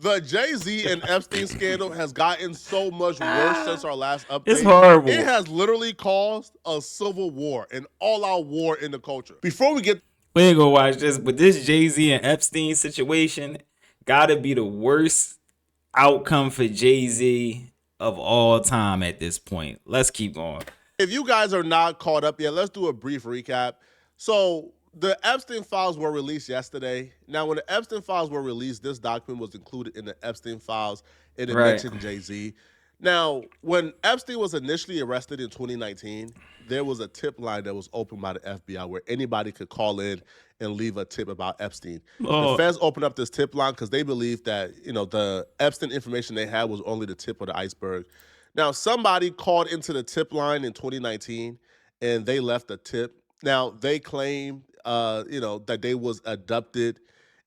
The Jay-Z and Epstein scandal has gotten so much worse since our last It's update. It horrible. has literally caused a civil war, an all-out war in the culture. Before we get We ain't gonna watch this, but this Jay-Z and Epstein situation gotta be the worst outcome for Jay-Z of all time at this point. Let's keep going. if you guys are not caught up yet, let's do a brief recap. So the Epstein files were released yesterday. Now, when the Epstein files were released, this document was included in the Epstein files and it Right. mentioned Jay-Z. Now, when Epstein was initially arrested in 2019, there was a tip line that was opened by the FBI where anybody could call in and leave a tip about Epstein. The Lord. feds opened up this tip line because they believed that, the Epstein information they had was only the tip of the iceberg. Now, somebody called into the tip line in 2019 and they left a tip. Now, they claim, that they was abducted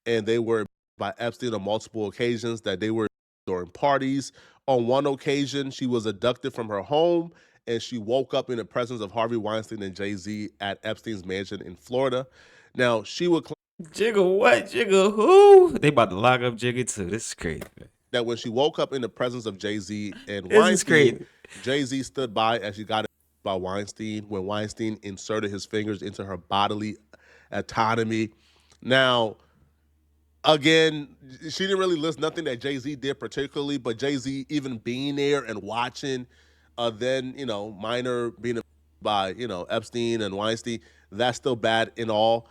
and they were by Epstein on multiple occasions, that they were during parties. On one occasion, she was abducted from her home and she woke up in the presence of Harvey Weinstein and Jay-Z at Epstein's mansion in Florida. Now, she would claim Jigga what? Jigga who? They about to lock up Jigga too. This is crazy. that when she woke up in the presence of Jay-Z and This is Weinstein, crazy. Jay-Z stood by as she got by Weinstein when Weinstein inserted his fingers into her bodily autonomy. Now, again, she didn't really list nothing that Jay-Z did particularly, but Jay-Z even being there and watching, then, minor being by, Epstein and Weinstein, that's still bad in all.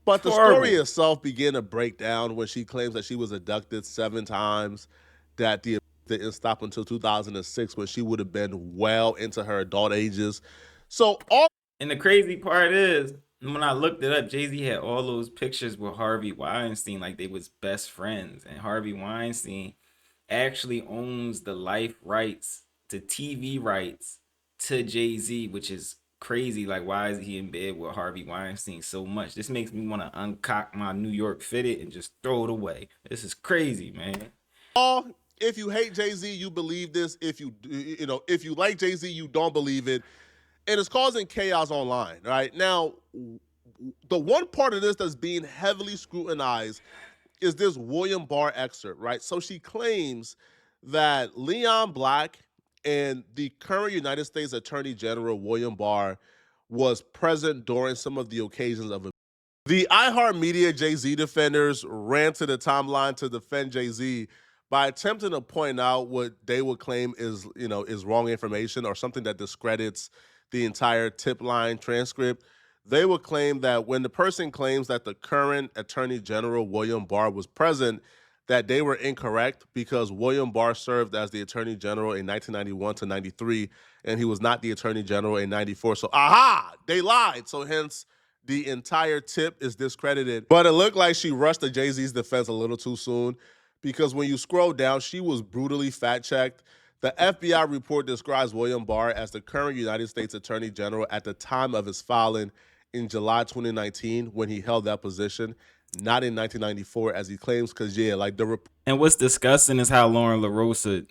But the story Horrible. itself began to break down when she claims that she was abducted 7 times, that the didn't stop until 2006 when she would have been well into her adult ages. So all And the crazy part is, when I looked it up, Jay-Z had all those pictures with Harvey Weinstein, like they was best friends. And Harvey Weinstein actually owns the life rights to TV rights to Jay-Z, which is crazy. Like, why is he in bed with Harvey Weinstein so much? This makes me want to uncock my New York fitted and just throw it away. This is crazy, man. if you hate Jay-Z, you believe this. If you like Jay-Z, you don't believe it. And it's causing chaos online, right? Now, the one part of this that's being heavily scrutinized is this William Barr excerpt, right? So she claims that Leon Black and the current United States Attorney General, William Barr, was present during some of the occasions of it. The iHeartMedia Jay-Z defenders ran to the timeline to defend Jay-Z by attempting to point out what they would claim is wrong information or something that discredits the entire tip line transcript. They would claim that when the person claims that the current Attorney General William Barr was present, that they were incorrect because William Barr served as the Attorney General in 1991 to 93, and he was not the Attorney General in 94. So, they lied. So hence, the entire tip is discredited. But it looked like she rushed to Jay-Z's defense a little too soon because when you scroll down, she was brutally fact-checked. The FBI report describes William Barr as the current United States Attorney General at the time of his filing in July 2019 when he held that position, not in 1994 as he claims, because, And what's disgusting is how Lauren LaRosa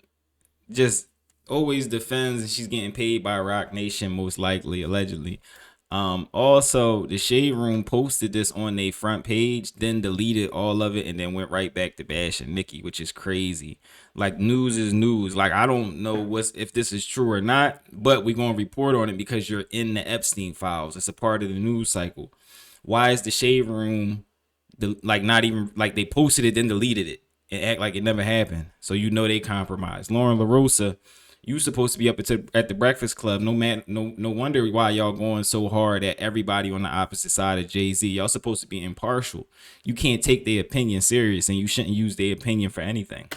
just always defends, and she's getting paid by Rock Nation, most likely, allegedly. Also, the Shade Room posted this on their front page, then deleted all of it, and then went right back to bashing Nicki, which is crazy. Like, news is news. Like, I don't know if this is true or not, but we're gonna report on it because you're in the Epstein files. It's a part of the news cycle. Why is the Shade Room not even like they posted it then deleted it and act like it never happened? So they compromised. Lauren LaRosa, you supposed to be up at the Breakfast Club. No wonder why y'all going so hard at everybody on the opposite side of Jay-Z. Y'all supposed to be impartial. You can't take their opinion serious, and you shouldn't use their opinion for anything.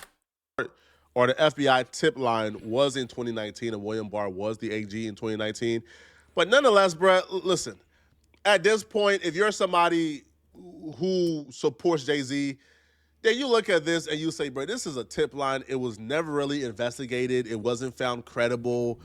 or the FBI tip line was in 2019 and William Barr was the AG in 2019. But nonetheless, bro, listen, at this point, if you're somebody who supports Jay-Z, then you look at this and you say, bro, this is a tip line. It was never really investigated. It wasn't found credible,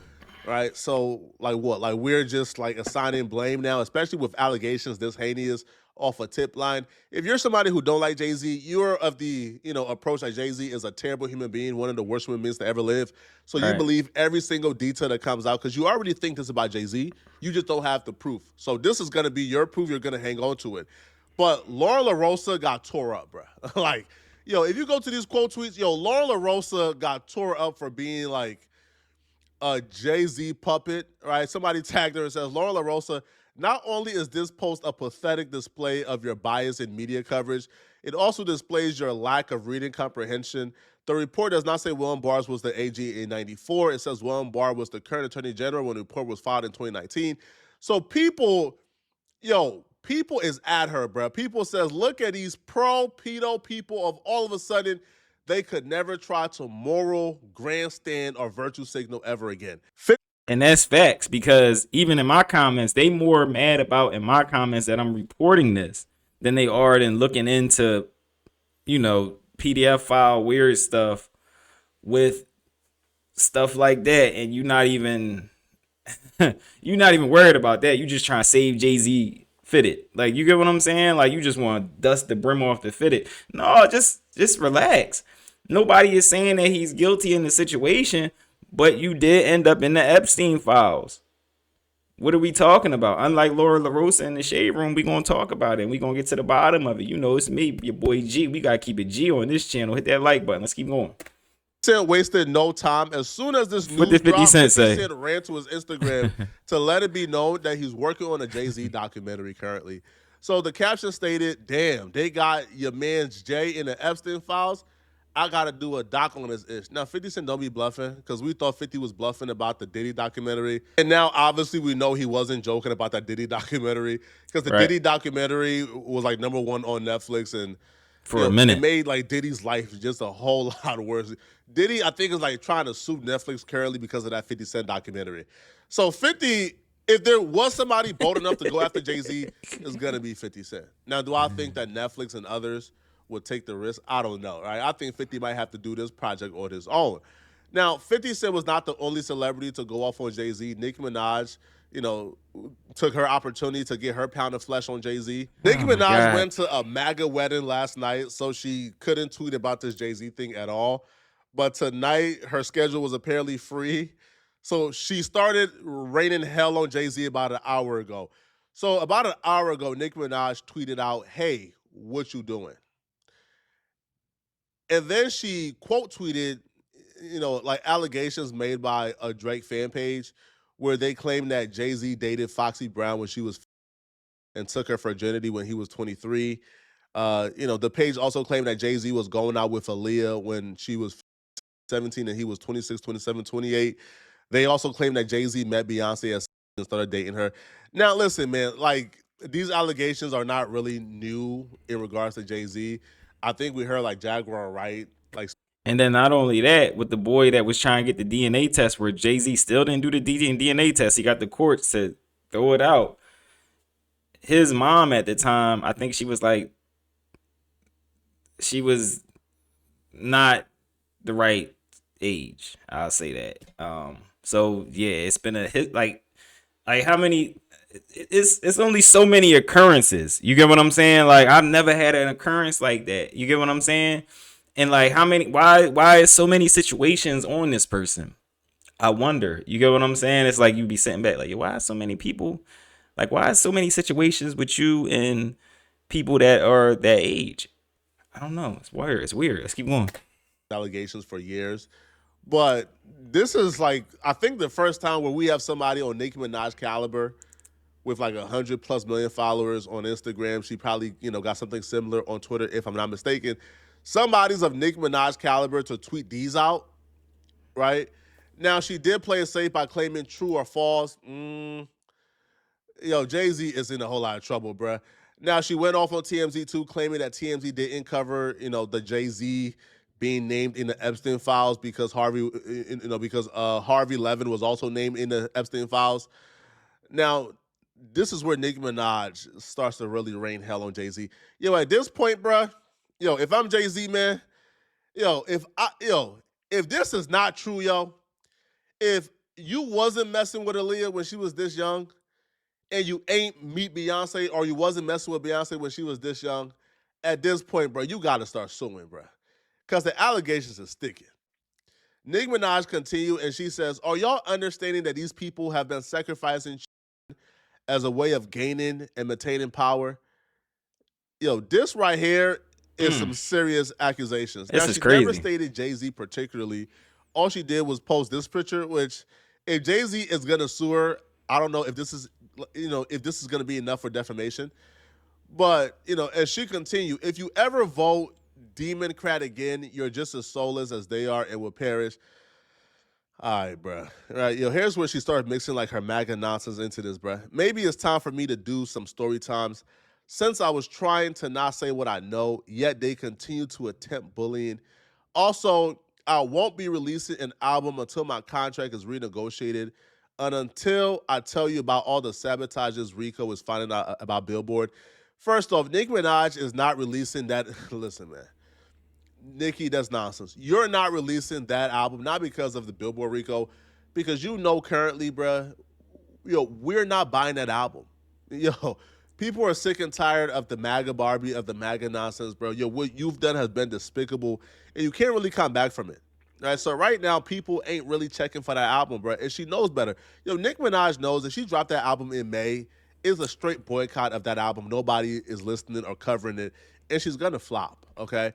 right? So, like what? Like we're just like assigning blame now, especially with allegations this heinous off a tip line. If you're somebody who don't like Jay-Z, you're of the, approach that Jay-Z is a terrible human being, one of the worst human beings to ever live. So you Right. believe every single detail that comes out because you already think this about Jay-Z. You just don't have the proof. So this is going to be your proof. You're going to hang on to it. But Laura LaRosa got tore up, bro. Like, if you go to these quote tweets, Lauren LaRosa got tore up for being like a Jay-Z puppet, right? Somebody tagged her and says, Lauren LaRosa, not only is this post a pathetic display of your bias in media coverage, it also displays your lack of reading comprehension. The report does not say William Barr was the AG in 94. It says William Barr was the current attorney general when the report was filed in 2019. So people is at her, bro. People says, look at these pro-pedo people of all of a sudden, they could never try to moral grandstand or virtue signal ever again. And that's facts, because even in my comments, they more mad about in my comments that I'm reporting this than they are than looking into, PDF file weird stuff with stuff like that. And you're not even worried about that. You just trying to save Jay-Z fitted. Like, you get what I'm saying? Like, you just want to dust the brim off the fitted. No, just relax. Nobody is saying that he's guilty in the situation, but you did end up in the Epstein files. What are we talking about? Unlike Laura LaRosa in the Shade Room, we going to talk about it. And we going to get to the bottom of it. It's me, your boy G. We got to keep it G on this channel. Hit that like button. Let's keep going. Wasted no time. As soon as this news What did 50 dropped, Cent 50 say? Cent ran to his Instagram to let it be known that he's working on a Jay-Z documentary currently. So the caption stated, damn, they got your man's Jay in the Epstein files. I got to do a doc on his ish. Now, 50 Cent don't be bluffing, because we thought 50 was bluffing about the Diddy documentary. And now, obviously, we know he wasn't joking about that Diddy documentary, because the Diddy documentary was like #1 on Netflix. And for a minute, it made like Diddy's life just a whole lot worse. Diddy, I think, is like trying to sue Netflix currently because of that 50 Cent documentary. So 50, if there was somebody bold enough to go after Jay-Z, it's going to be 50 Cent. Now, do I think that Netflix and others would take the risk? I don't know, right? I think 50 might have to do this project on his own. Now, 50 Cent was not the only celebrity to go off on Jay-Z. Nicki Minaj, took her opportunity to get her pound of flesh on Jay-Z. Nicki Minaj went to a MAGA wedding last night, so she couldn't tweet about this Jay-Z thing at all. But tonight, her schedule was apparently free. So she started raining hell on Jay-Z about an hour ago. So about an hour ago, Nicki Minaj tweeted out, hey, what you doing? And then she quote tweeted, like allegations made by a Drake fan page where they claim that Jay-Z dated Foxy Brown when she was and took her virginity when he was 23. The page also claimed that Jay-Z was going out with Aaliyah when she was 17 and he was 26, 27, 28. They also claim that Jay-Z met Beyonce and started dating her. Now, listen, man, like these allegations are not really new in regards to Jay-Z. I think we heard like Jaguar Wright, like. And then not only that, with the boy that was trying to get the DNA test, where Jay-Z still didn't do the DNA test, he got the courts to throw it out. His mom at the time, I think she was not the right age. I'll say that. So yeah, it's been a hit. Like how many? It's only so many occurrences. You get what I'm saying? Like I've never had an occurrence like that. You get what I'm saying? And like how many? Why is so many situations on this person? I wonder. You get what I'm saying? It's like you be sitting back like, why are so many people? Like why is so many situations with you and people that are that age? I don't know. It's weird. It's weird. Let's keep going. Allegations for years. But this is like, I think the first time where we have somebody on Nicki Minaj caliber with like 100+ million followers on Instagram. She probably, got something similar on Twitter, if I'm not mistaken. Somebody's of Nicki Minaj caliber to tweet these out, right? Now, she did play it safe by claiming true or false. Jay-Z is in a whole lot of trouble, bruh. Now, she went off on TMZ too, claiming that TMZ didn't cover, the Jay-Z being named in the Epstein files because Harvey Levin was also named in the Epstein files. Now, this is where Nicki Minaj starts to really rain hell on Jay-Z. At this point, bruh, if I'm Jay-Z, man, if this is not true, if you wasn't messing with Aaliyah when she was this young, and you ain't meet Beyonce, or you wasn't messing with Beyonce when she was this young, at this point, bro, you got to start suing, bro. Because the allegations are sticking. Nicki Minaj continued, and she says, are y'all understanding that these people have been sacrificing as a way of gaining and maintaining power? This right here is some serious accusations. Now, This is she never crazy. stated Jay-Z particularly. All she did was post this picture, which if Jay-Z is gonna sue her, I don't know if this is if this is gonna be enough for defamation. But as she continued, if you ever vote Democrat again, you're just as soulless as they are and will perish. All right, bruh. All right, here's where she started mixing like her MAGA nonsense into this, bruh. Maybe it's time for me to do some story times. Since I was trying to not say what I know, yet they continue to attempt bullying. Also, I won't be releasing an album until my contract is renegotiated and until I tell you about all the sabotages Rico is finding out about Billboard. First off, Nicki Minaj is not releasing that. Listen, man. Nicki, that's nonsense. You're not releasing that album, not because of the Billboard Rico, because currently, bruh, we're not buying that album. Yo, people are sick and tired of the MAGA Barbie, of the MAGA nonsense, bro. What you've done has been despicable, and you can't really come back from it. All right, so right now, people ain't really checking for that album, bro, and she knows better. Nicki Minaj knows if she dropped that album in May, it's a straight boycott of that album. Nobody is listening or covering it, and she's gonna flop, okay?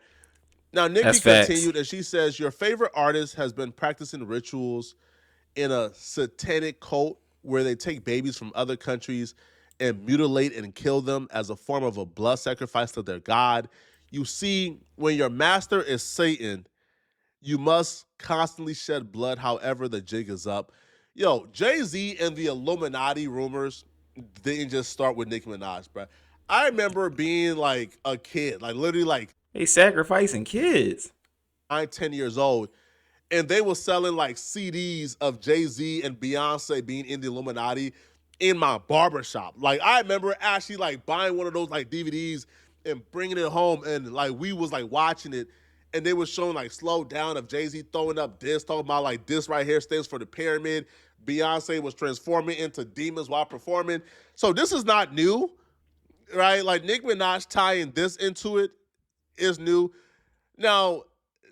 Now, That's Nicki facts. continued, and she says, your favorite artist has been practicing rituals in a satanic cult where they take babies from other countries and mutilate and kill them as a form of a blood sacrifice to their god. You see, when your master is Satan, you must constantly shed blood, however, the jig is up. Jay-Z and the Illuminati rumors didn't just start with Nicki Minaj, bro. I remember being like a kid, like literally like They sacrificing kids. 9, 10 years old, and they were selling like CDs of Jay-Z and Beyonce being in the Illuminati in my barbershop. Like I remember actually like buying one of those like DVDs and bringing it home, and like we was like watching it, and they were showing like slow down of Jay-Z throwing up this, talking about like this right here stands for the pyramid. Beyonce was transforming into demons while performing. So this is not new, right? Like Nicki Minaj tying this into it is new. Now,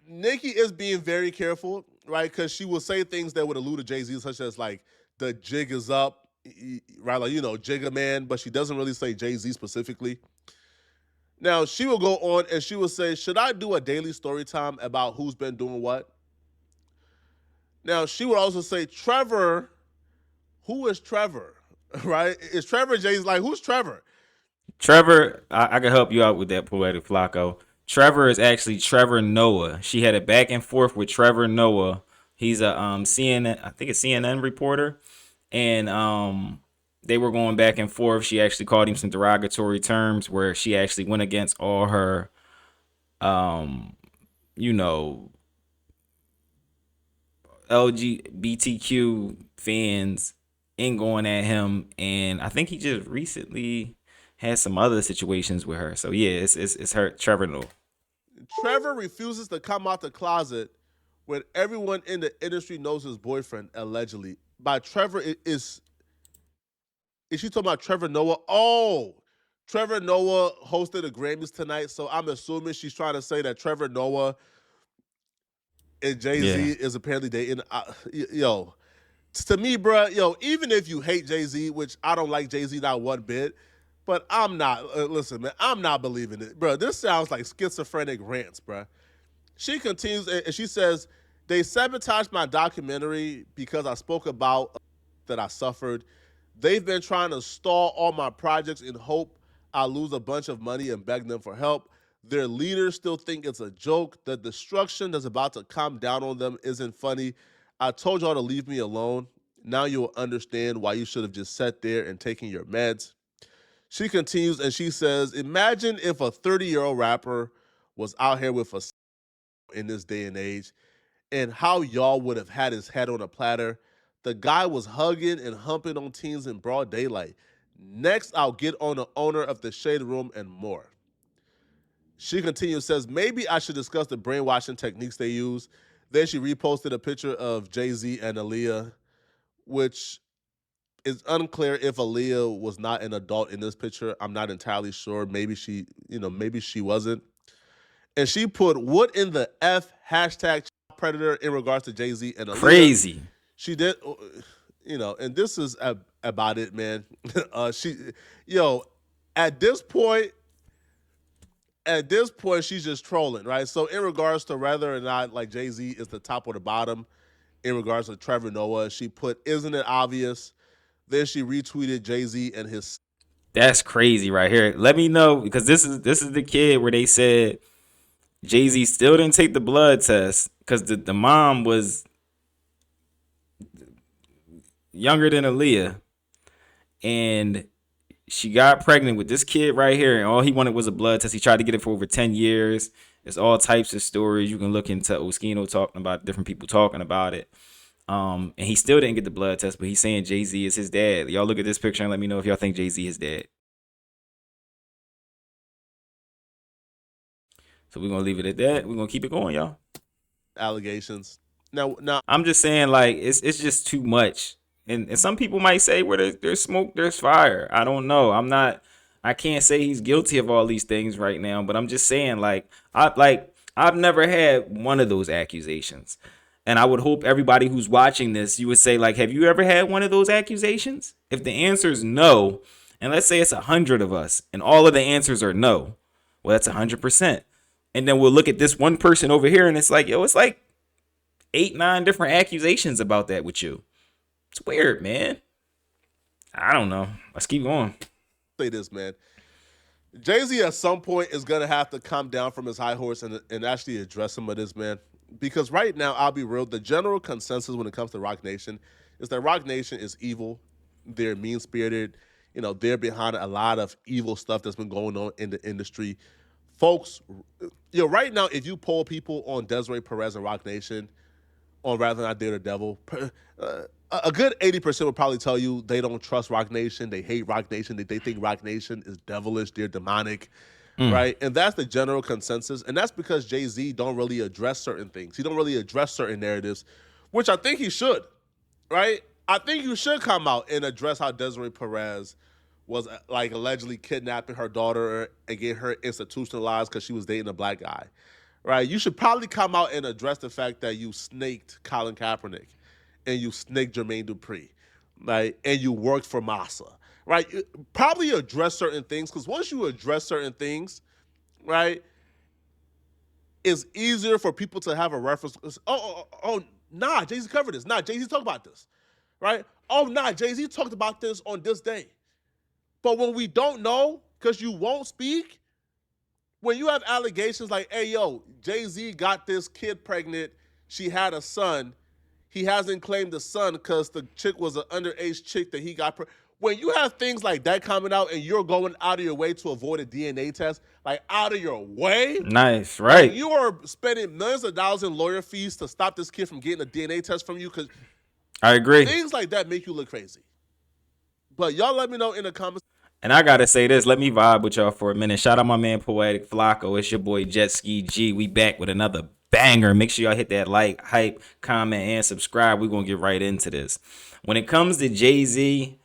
Nicki is being very careful, right? Because she will say things that would allude to Jay-Z, such as like the jig is up, right? Like, Jigga Man, but she doesn't really say Jay-Z specifically. Now, she will go on and she will say, should I do a daily story time about who's been doing what? Now, she would also say, Trevor, who is Trevor? Right? Is Trevor Jay-Z? Like, who's Trevor? Trevor, I can help you out with that, Poetic Flacco. Trevor is actually Trevor Noah. She had a back and forth with Trevor Noah. He's a CNN, I think a CNN reporter, and they were going back and forth. She actually called him some derogatory terms where she actually went against all her, um, you know, LGBTQ fans in going at him, and I think he just recently had some other situations with her. So yeah, it's her, Trevor Noah. Trevor refuses to come out the closet when everyone in the industry knows his boyfriend, allegedly. By Trevor, is she talking about Trevor Noah? Oh, Trevor Noah hosted the Grammys tonight, so I'm assuming she's trying to say that Trevor Noah and Jay Z Yeah, is apparently dating. Yo, to me, bro, even if you hate Jay Z, which I don't like Jay Z not one bit, but I'm not. Listen, man, I'm not believing it, bro. This sounds like schizophrenic rants, bro. She continues and she says, they sabotaged my documentary because I spoke about that I suffered. They've been trying to stall all my projects in hope I lose a bunch of money and beg them for help. Their leaders still think it's a joke. The destruction that's about to come down on them isn't funny. I told y'all to leave me alone. Now you'll understand why you should have just sat there and taken your meds. She continues and she says, imagine if a 30-year-old rapper was out here with a in this day and age, and how y'all would have had his head on a platter. The guy was hugging and humping on teens in broad daylight. Next, I'll get on the owner of the Shade Room and more. She continues, says, maybe I should discuss the brainwashing techniques they use. Then she reposted a picture of Jay-Z and Aaliyah, which is unclear if Aaliyah was not an adult in this picture. I'm not entirely sure. Maybe she wasn't. And she put what in the F hashtag predator in regards to Jay-Z and Aaliyah. crazy. She did, and this is about it, man. She, yo, at this point, At this point, she's just trolling, right? So in regards to whether or not like Jay-Z is the top or the bottom, in regards to Trevor Noah, she put, "Isn't it obvious?" Then she retweeted Jay-Z and his. That's crazy right here. Let me know, because this is the kid where they said Jay-Z still didn't take the blood test because the mom was younger than Aaliyah, and she got pregnant with this kid right here, and all he wanted was a blood test. He tried to get it for over 10 years. There's all types of stories. You can look into Oskino talking about, different people talking about it. And he still didn't get the blood test, but he's saying Jay-Z is his dad. Y'all look at this picture and let me know if y'all think Jay-Z is dead. So we're gonna leave it at that. We're gonna keep it going, y'all. Allegations. Now, I'm just saying, like, it's just too much. And some people might say, where there's smoke, there's fire. I don't know. I can't say he's guilty of all these things right now, but I'm just saying, like, I've never had one of those accusations. And I would hope everybody who's watching this, you would say, like, have you ever had one of those accusations? If the answer is no, and let's say it's 100 of us, and all of the answers are no, well, that's 100%. And then we'll look at this one person over here, and it's like, yo, it's like 8, 9 different accusations about that with you. It's weird, man. I don't know. Let's keep going. say this, man. Jay-Z at some point is gonna have to come down from his high horse and actually address some of this, man. Because right now, I'll be real, the general consensus when it comes to Rock Nation is that Rock Nation is evil. They're mean spirited. They're behind a lot of evil stuff that's been going on in the industry. Folks, right now, if you poll people on Desiree Perez and Rock Nation, on rather not they're the devil, a good 80% would probably tell you they don't trust Rock Nation. They hate Rock Nation. They think Rock Nation is devilish. They're demonic, right? And that's the general consensus. And that's because Jay-Z don't really address certain things. He don't really address certain narratives, which I think he should, right? I think you should come out and address how Desiree Perez was like allegedly kidnapping her daughter and get her institutionalized because she was dating a black guy, right? You should probably come out and address the fact that you snaked Colin Kaepernick and you snaked Jermaine Dupri, right? And you worked for Massa, right? Probably address certain things, because once you address certain things, right, it's easier for people to have a reference. Nah, Jay-Z covered this. Nah, Jay-Z talked about this, right? Oh, nah, Jay-Z talked about this on this day. But when we don't know, because you won't speak, when you have allegations like, hey, yo, Jay-Z got this kid pregnant, she had a son, he hasn't claimed the son because the chick was an underage chick that he got. When you have things like that coming out and you're going out of your way to avoid a DNA test, like out of your way. Nice, right? Like you are spending millions of dollars in lawyer fees to stop this kid from getting a DNA test from you, because I agree. things like that make you look crazy. But y'all let me know in the comments. And I gotta say this, let me vibe with y'all for a minute. Shout out my man Poetic Flacco. It's your boy Jet Ski G. We back with another banger. Make sure y'all hit that like, hype, comment, and subscribe. We're gonna get right into this. When it comes to Jay-Z,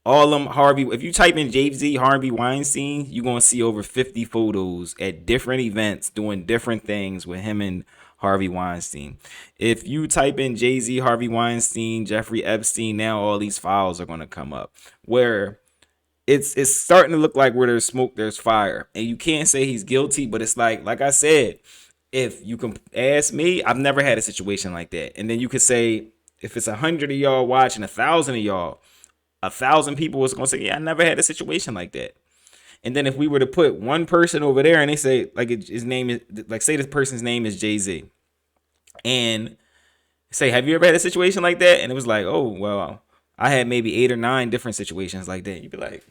all them Harvey, if you type in Jay-Z Harvey Weinstein, you're gonna see over 50 photos at different events doing different things with him and Harvey Weinstein. If you type in Jay-Z Harvey Weinstein, Jeffrey Epstein, now all these files are gonna come up. Where it's starting to look like where there's smoke, there's fire. And you can't say he's guilty, but it's like I said, if you can ask me, I've never had a situation like that. And then you could say, if it's 100 of y'all watching, 1,000 of y'all, 1,000 people was gonna say, yeah, I never had a situation like that. And then if we were to put one person over there and they say, like, his name is, like, say this person's name is Jay-Z, and say, have you ever had a situation like that? And it was like, oh, well, I had maybe 8 or 9 different situations like that. You'd be like,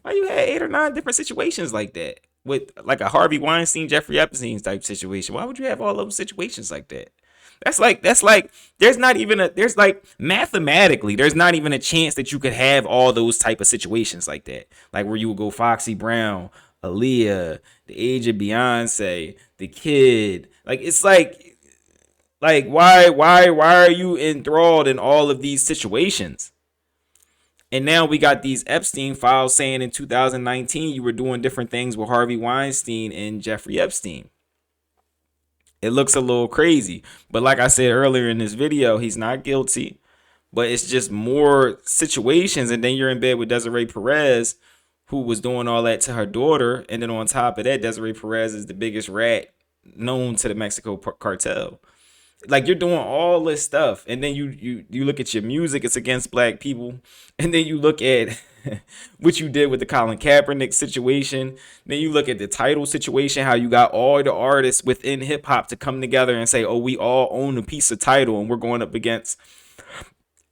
why you had 8 or 9 different situations like that? With like a Harvey Weinstein, Jeffrey Epstein type situation. Why would you have all those situations like that? That's like there's like mathematically, there's not even a chance that you could have all those type of situations like that. Like where you would go Foxy Brown, Aaliyah, the age of Beyonce, the kid. Like it's like why are you enthralled in all of these situations? And now we got these Epstein files saying in 2019 you were doing different things with Harvey Weinstein and Jeffrey Epstein. It looks a little crazy. But like I said earlier in this video, he's not guilty. But it's just more situations. And then you're in bed with Desiree Perez, who was doing all that to her daughter, and then on top of that, Desiree Perez is the biggest rat known to the Mexico cartel. Like, you're doing all this stuff, and then you look at your music, it's against black people, and then you look at what you did with the Colin Kaepernick situation. Then you look at the title situation, how you got all the artists within hip hop to come together and say, oh, we all own a piece of title, and we're going up against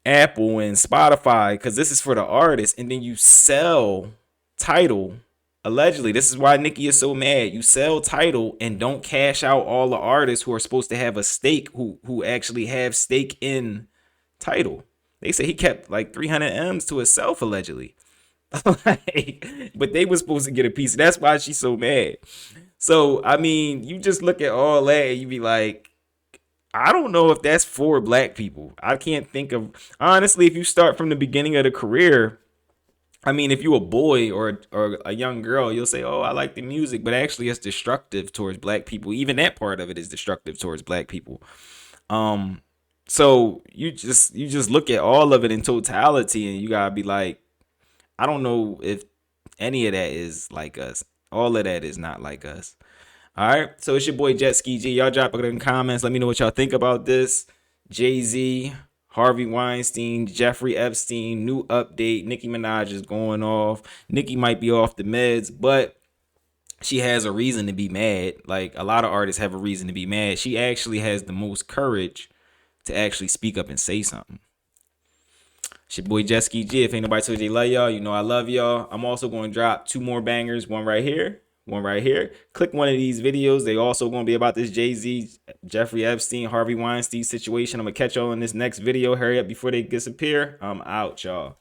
Apple and Spotify because this is for the artist. And then you sell title. Allegedly, this is why Nicki is so mad. You sell title and don't cash out all the artists who are supposed to have a stake, who actually have stake in title. They say he kept like 300 M's to himself, allegedly. Like, but they were supposed to get a piece. That's why she's so mad. So, I mean, you just look at all that and you be like, I don't know if that's for black people. I can't think of, honestly, if you start from the beginning of the career, I mean, if you a boy or a young girl, you'll say, "Oh, I like the music," but actually, it's destructive towards black people. Even that part of it is destructive towards black people. Um, so you just look at all of it in totality, and you gotta be like, I don't know if any of that is like us. All of that is not like us. All right. So it's your boy Jet Ski G. Y'all drop it in the comments. Let me know what y'all think about this. Jay-Z, Harvey Weinstein, Jeffrey Epstein, new update. Nicki Minaj is going off. Nicki might be off the meds, but she has a reason to be mad. Like, a lot of artists have a reason to be mad. She actually has the most courage to actually speak up and say something. It's your boy Jet Ski G. If ain't nobody told you they love y'all, you know I love y'all. I'm also going to drop 2 more bangers, one right here, one right here. Click one of these videos. They also going to be about this Jay-Z, Jeffrey Epstein, Harvey Weinstein situation. I'm going to catch y'all in this next video. Hurry up before they disappear. I'm out, y'all.